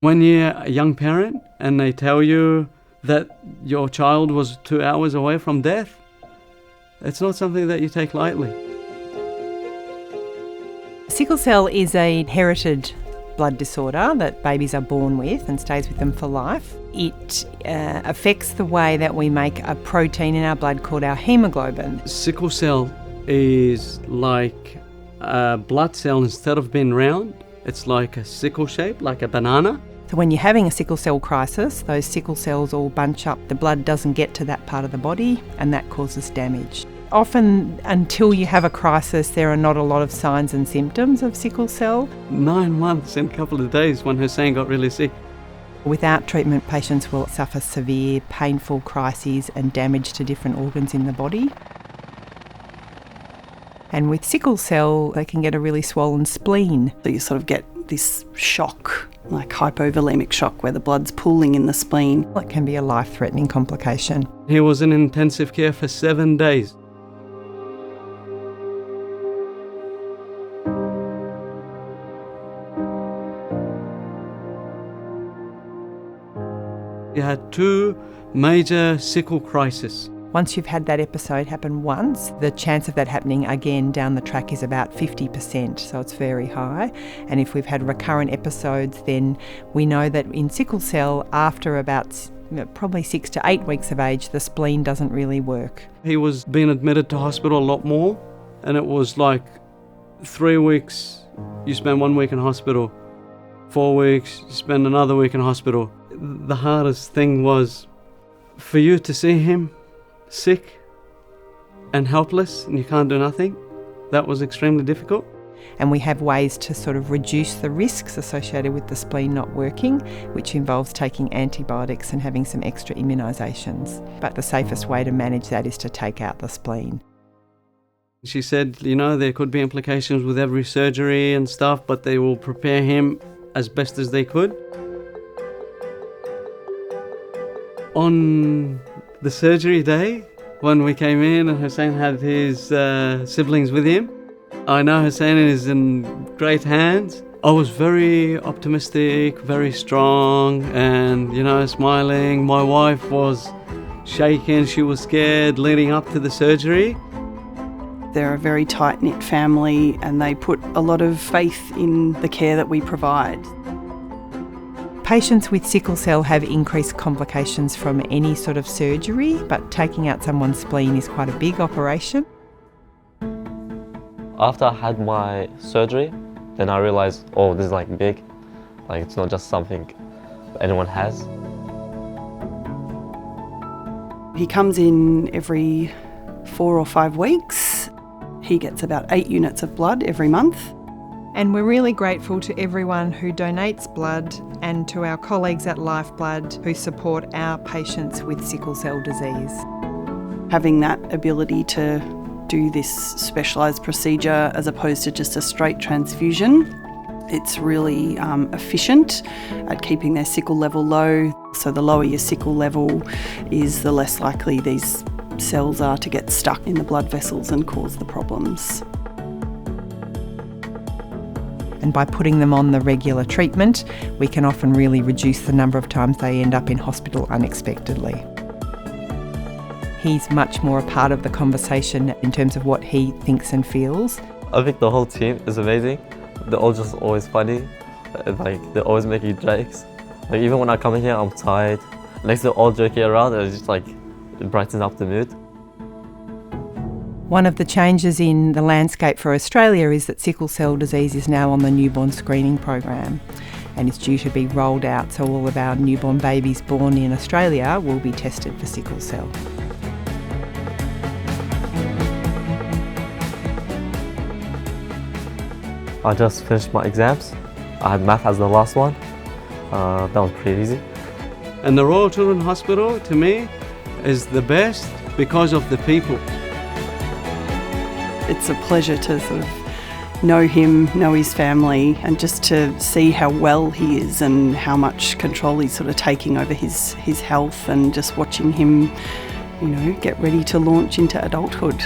When you're a young parent and they tell you that your child was 2 hours away from death, it's not something that you take lightly. Sickle cell is a inherited blood disorder that babies are born with and stays with them for life. It affects the way that we make a protein in our blood called our hemoglobin. Sickle cell is like a blood cell. Instead of being round, it's like a sickle shape, like a banana. So when you're having a sickle cell crisis, those sickle cells all bunch up, the blood doesn't get to that part of the body, and that causes damage. Often, until you have a crisis, there are not a lot of signs and symptoms of sickle cell. 9 months and a couple of days when Hussain got really sick. Without treatment, patients will suffer severe, painful crises and damage to different organs in the body. And with sickle cell, they can get a really swollen spleen. So you sort of get this shock, like hypovolemic shock, where the blood's pooling in the spleen. It can be a life-threatening complication. He was in intensive care for 7 days. He had 2 major sickle crises. Once you've had that episode happen once, the chance of that happening again down the track is about 50%, so it's very high. And if we've had recurrent episodes, then we know that in sickle cell, after about probably 6 to 8 weeks of age, the spleen doesn't really work. He was being admitted to hospital a lot more, and it was like 3 weeks, you spend 1 week in hospital. 4 weeks, you spend another week in hospital. The hardest thing was for you to see him sick and helpless and you can't do nothing. That was extremely difficult. And we have ways to sort of reduce the risks associated with the spleen not working, which involves taking antibiotics and having some extra immunisations. But the safest way to manage that is to take out the spleen. She said, there could be implications with every surgery and stuff, but they will prepare him as best as they could. On the surgery day, when we came in and Hussain had his siblings with him, I know Hussain is in great hands. I was very optimistic, very strong, and, smiling. My wife was shaking, she was scared leading up to the surgery. They're a very tight-knit family and they put a lot of faith in the care that we provide. Patients with sickle cell have increased complications from any sort of surgery, but taking out someone's spleen is quite a big operation. After I had my surgery, then I realised, this is big. It's not just something anyone has. He comes in every 4 or 5 weeks. He gets about 8 units of blood every month. And we're really grateful to everyone who donates blood and to our colleagues at Lifeblood who support our patients with sickle cell disease. Having that ability to do this specialised procedure as opposed to just a straight transfusion, it's really efficient at keeping their sickle level low. So the lower your sickle level is, the less likely these cells are to get stuck in the blood vessels and cause the problems. And by putting them on the regular treatment, we can often really reduce the number of times they end up in hospital unexpectedly. He's much more a part of the conversation in terms of what he thinks and feels. I think the whole team is amazing. They're all just always funny. They're always making jokes. Even when I come in here, I'm tired. Next, they're all joking around, and it's just it brightens up the mood. One of the changes in the landscape for Australia is that sickle cell disease is now on the newborn screening program and is due to be rolled out, so all of our newborn babies born in Australia will be tested for sickle cell. I just finished my exams. I had math as the last one. That was pretty easy. And the Royal Children's Hospital, to me, is the best because of the people. It's a pleasure to sort of know him, know his family, and just to see how well he is and how much control he's sort of taking over his health, and just watching him, get ready to launch into adulthood.